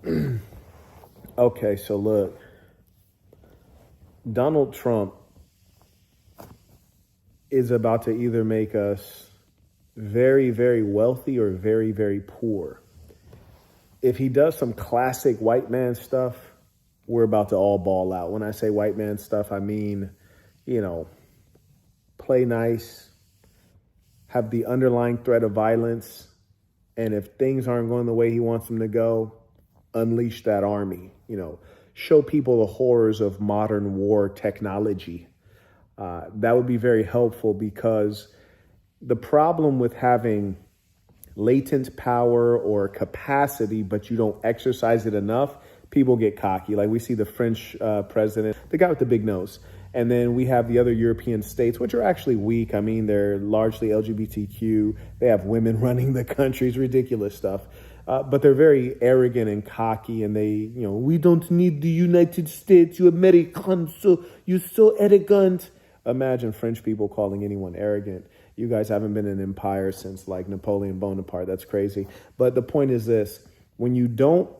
Okay, so look, Donald Trump is about to either make us very, very wealthy or very, very poor. If he does some classic white man stuff, we're about to all ball out. When I say white man stuff, I mean, you know, play nice, have the underlying threat of violence, and if things aren't going the way he wants them to go, unleash that army, show people the horrors of modern war technology. That would be very helpful because the problem with having latent power or capacity, but you don't exercise it enough, people get cocky. Like we see the French president, the guy with the big nose. And then we have the other European states, which are actually weak. I mean, they're largely LGBTQ. They have women running the countries, ridiculous stuff. But they're very arrogant and cocky. And they, we don't need the United States, you Americans, you're so arrogant. Imagine French people calling anyone arrogant. You guys haven't been an empire since like Napoleon Bonaparte. That's crazy. But the point is this, when you don't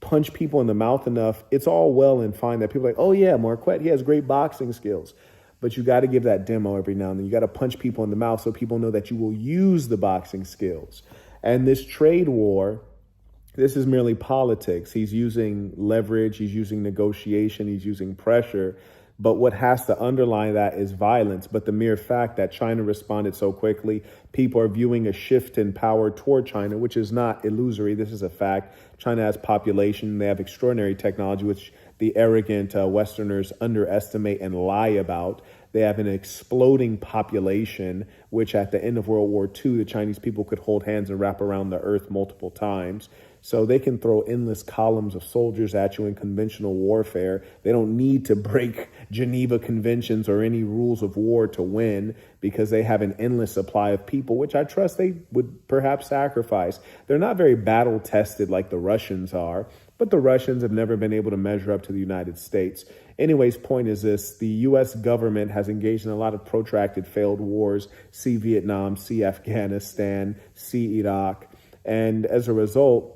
punch people in the mouth enough, it's all well and fine that people are like, oh yeah, Marquett, he has great boxing skills. But you got to give that demo every now and then. You got to punch people in the mouth so people know that you will use the boxing skills. And this trade war, this is merely politics. He's using leverage, he's using negotiation, he's using pressure. But what has to underlie that is violence. But the mere fact that China responded so quickly, people are viewing a shift in power toward China, which is not illusory. This is a fact. China has population. They have extraordinary technology, which the arrogant Westerners underestimate and lie about. They have an exploding population, which at the end of World War II, the Chinese people could hold hands and wrap around the earth multiple times. So they can throw endless columns of soldiers at you in conventional warfare. They don't need to break Geneva Conventions or any rules of war to win because they have an endless supply of people, which I trust they would perhaps sacrifice. They're not very battle tested like the Russians are, but the Russians have never been able to measure up to the United States. Anyways, point is this, the U.S. government has engaged in a lot of protracted failed wars. See Vietnam, see Afghanistan, see Iraq. And as a result,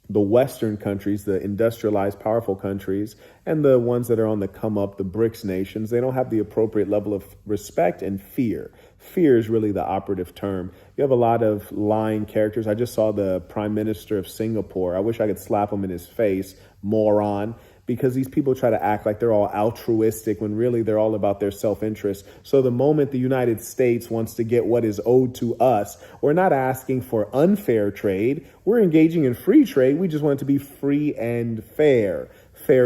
the Western countries, the industrialized, powerful countries, and the ones that are on the come up, the BRICS nations, they don't have the appropriate level of respect and fear. Fear is really the operative term. You have a lot of lying characters. I just saw the Prime Minister of Singapore. I wish I could slap him in his face, moron, because these people try to act like they're all altruistic when really they're all about their self-interest. So the moment the United States wants to get what is owed to us, we're not asking for unfair trade. We're engaging in free trade. We just want it to be free and fair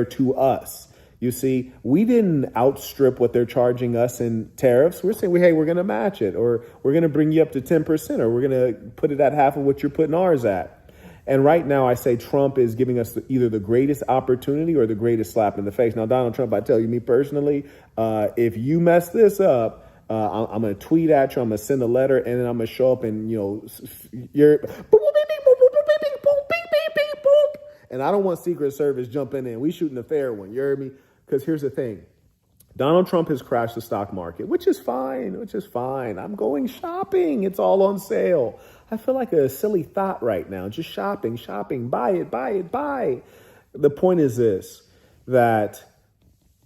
to us. You see, we didn't outstrip what they're charging us in tariffs. We're saying, hey, we're going to match it, or we're going to bring you up to 10%, or we're going to put it at half of what you're putting ours at. And right now, I say Trump is giving us either the greatest opportunity or the greatest slap in the face. Now, Donald Trump, I tell you, me personally, if you mess this up, I'm going to tweet at you, I'm going to send a letter, and then I'm going to show up and, you're... And I don't want Secret Service jumping in. We shooting a fair one, you heard me? Because here's the thing. Donald Trump has crashed the stock market, which is fine. I'm going shopping. It's all on sale. I feel like a silly thought right now. Just shopping, buy it. The point is this, that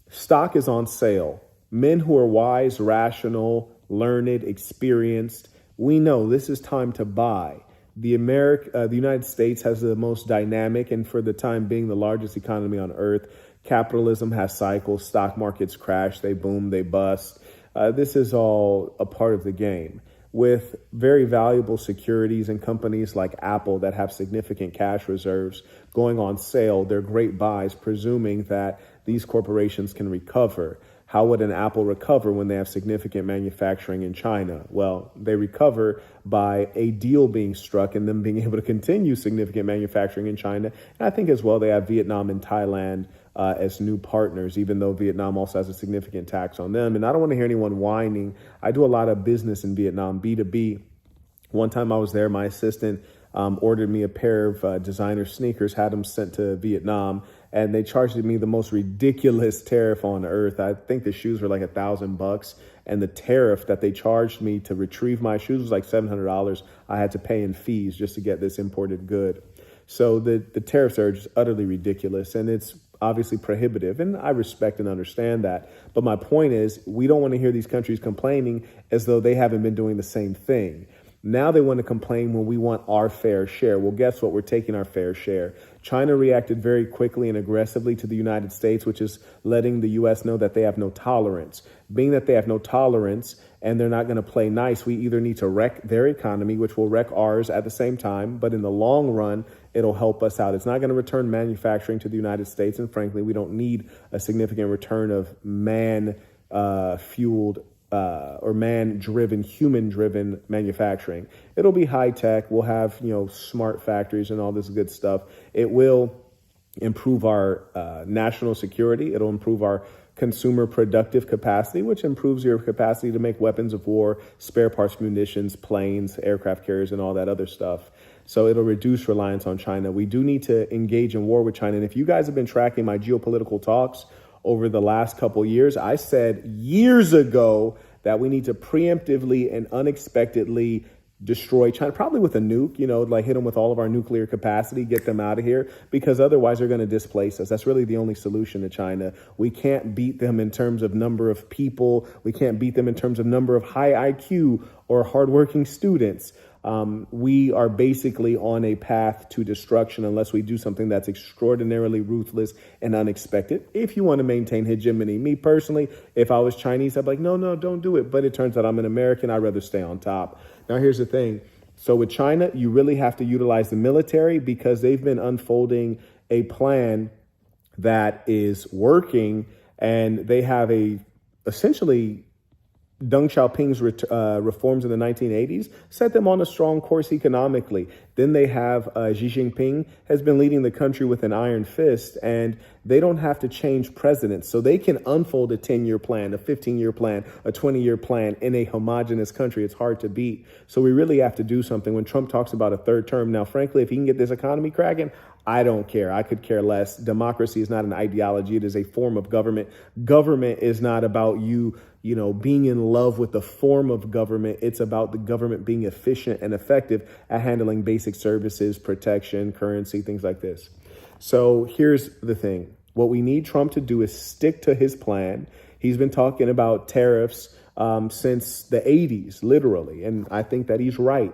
stock is on sale. Men who are wise, rational, learned, experienced, we know this is time to buy. The United States has the most dynamic and for the time being the largest economy on earth. Capitalism has cycles. Stock markets crash. They boom, they bust. This is all a part of the game. With very valuable securities and companies like Apple that have significant cash reserves going on sale, they're great buys, presuming that these corporations can recover. How would an Apple recover when they have significant manufacturing in China? Well, they recover by a deal being struck and them being able to continue significant manufacturing in China. And I think as well they have Vietnam and Thailand as new partners, even though Vietnam also has a significant tax on them. And I don't want to hear anyone whining. I do a lot of business in Vietnam, B2B. One time I was there, my assistant ordered me a pair of designer sneakers, had them sent to Vietnam, and they charged me the most ridiculous tariff on earth. I think the shoes were like $1,000, and the tariff that they charged me to retrieve my shoes was like $700 I had to pay in fees just to get this imported good. So the tariff surge is utterly ridiculous, and it's obviously prohibitive. And I respect and understand that. But my point is, we don't want to hear these countries complaining as though they haven't been doing the same thing. Now they want to complain when we want our fair share. Well, guess what? We're taking our fair share. China reacted very quickly and aggressively to the United States, which is letting the U.S. know that they have no tolerance. Being that they have no tolerance and they're not going to play nice, we either need to wreck their economy, which will wreck ours at the same time. But in the long run, it'll help us out. It's not going to return manufacturing to the United States. And frankly, we don't need a significant return of man-fueled or man-driven, human-driven manufacturing. It'll be high-tech. We'll have, smart factories and all this good stuff. It will improve our national security. It'll improve our consumer productive capacity, which improves your capacity to make weapons of war, spare parts, munitions, planes, aircraft carriers, and all that other stuff. So it'll reduce reliance on China. We do need to engage in war with China. And if you guys have been tracking my geopolitical talks over the last couple years, I said years ago that we need to preemptively and unexpectedly destroy China, probably with a nuke, hit them with all of our nuclear capacity, get them out of here, because otherwise they're going to displace us. That's really the only solution to China. We can't beat them in terms of number of people. We can't beat them in terms of number of high IQ or hardworking students. We are basically on a path to destruction unless we do something that's extraordinarily ruthless and unexpected. If you want to maintain hegemony, me personally, if I was Chinese, I'd be like, no, don't do it. But it turns out I'm an American. I'd rather stay on top. Now, here's the thing. So with China, you really have to utilize the military because they've been unfolding a plan that is working, and they have essentially Deng Xiaoping's reforms in the 1980s set them on a strong course economically. Then they have Xi Jinping has been leading the country with an iron fist, and they don't have to change presidents. So they can unfold a 10-year plan, a 15-year plan, a 20-year plan in a homogenous country. It's hard to beat. So we really have to do something. When Trump talks about a third term, now, frankly, if he can get this economy cracking, I don't care. I could care less. Democracy is not an ideology. It is a form of government. Government is not about you being in love with the form of government. It's about the government being efficient and effective at handling basic services, protection, currency, things like this. So here's the thing. What we need Trump to do is stick to his plan. He's been talking about tariffs since the 80s, literally. And I think that he's right.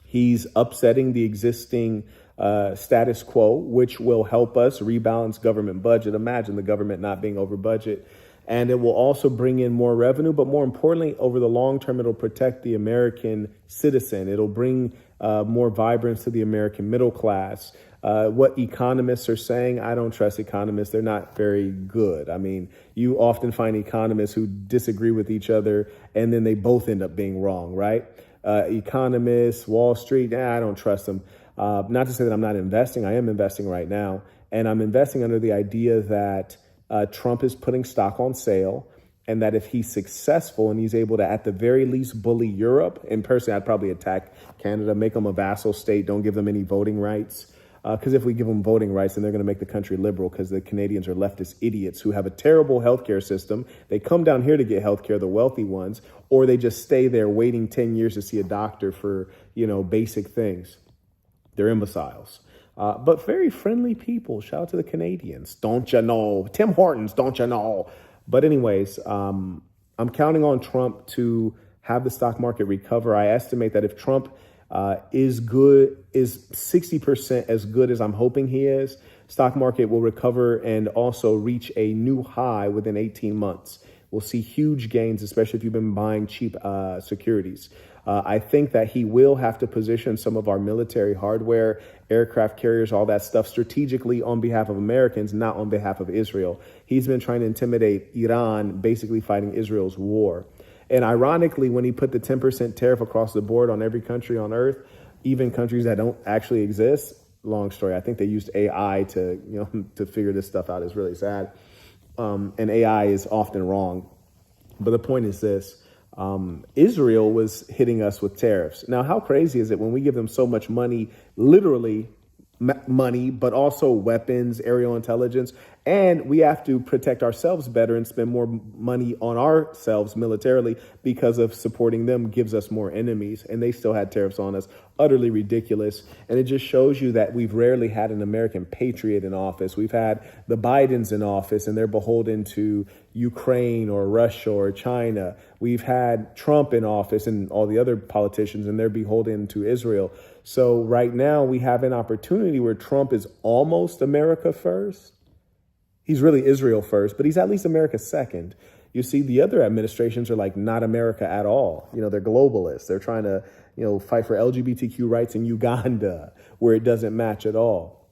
He's upsetting the existing status quo, which will help us rebalance government budget. Imagine the government not being over budget. And it will also bring in more revenue. But more importantly, over the long term, it'll protect the American citizen. It'll bring more vibrance to the American middle class. What economists are saying, I don't trust economists. They're not very good. I mean, you often find economists who disagree with each other, and then they both end up being wrong, right? Economists, Wall Street, I don't trust them. Not to say that I'm not investing. I am investing right now. And I'm investing under the idea that Trump is putting stock on sale, and that if he's successful and he's able to, at the very least, bully Europe, and personally, I'd probably attack Canada, make them a vassal state, don't give them any voting rights. Because if we give them voting rights, then they're going to make the country liberal, because the Canadians are leftist idiots who have a terrible healthcare system. They come down here to get healthcare, the wealthy ones, or they just stay there waiting 10 years to see a doctor for, basic things. They're imbeciles. But very friendly people. Shout out to the Canadians. Don't you know? Tim Hortons, don't you know? But anyways, I'm counting on Trump to have the stock market recover. I estimate that if Trump is 60% as good as I'm hoping he is, stock market will recover and also reach a new high within 18 months. We'll see huge gains, especially if you've been buying cheap securities. I think that he will have to position some of our military hardware, aircraft carriers, all that stuff strategically on behalf of Americans, not on behalf of Israel. He's been trying to intimidate Iran, basically fighting Israel's war. And ironically, when he put the 10% tariff across the board on every country on earth, even countries that don't actually exist, long story, I think they used AI to figure this stuff out. It's really sad. And AI is often wrong. But the point is this. Israel was hitting us with tariffs. Now, how crazy is it when we give them so much money, literally money, but also weapons, aerial intelligence. And we have to protect ourselves better and spend more money on ourselves militarily because of supporting them gives us more enemies. And they still had tariffs on us. Utterly ridiculous. And it just shows you that we've rarely had an American patriot in office. We've had the Bidens in office and they're beholden to Ukraine or Russia or China. We've had Trump in office and all the other politicians and they're beholden to Israel. So right now we have an opportunity where Trump is almost America first. He's really Israel first, but he's at least America second. You see, the other administrations are like not America at all. You know, they're globalists. They're trying to, fight for LGBTQ rights in Uganda where it doesn't match at all.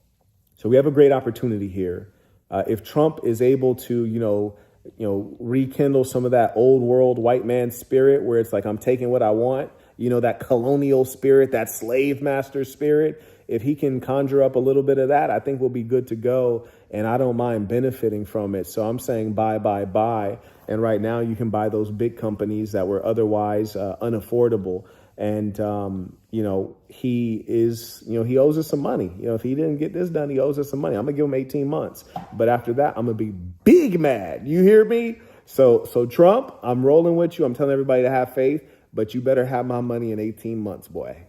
So we have a great opportunity here. If Trump is able to, rekindle some of that old world white man spirit where it's like, I'm taking what I want, that colonial spirit, that slave master spirit. If he can conjure up a little bit of that, I think we'll be good to go. And I don't mind benefiting from it. So I'm saying buy, buy, buy. And right now you can buy those big companies that were otherwise unaffordable. And, he is, he owes us some money. If he didn't get this done, he owes us some money. I'm going to give him 18 months. But after that, I'm going to be big mad. You hear me? So Trump, I'm rolling with you. I'm telling everybody to have faith. But you better have my money in 18 months, boy.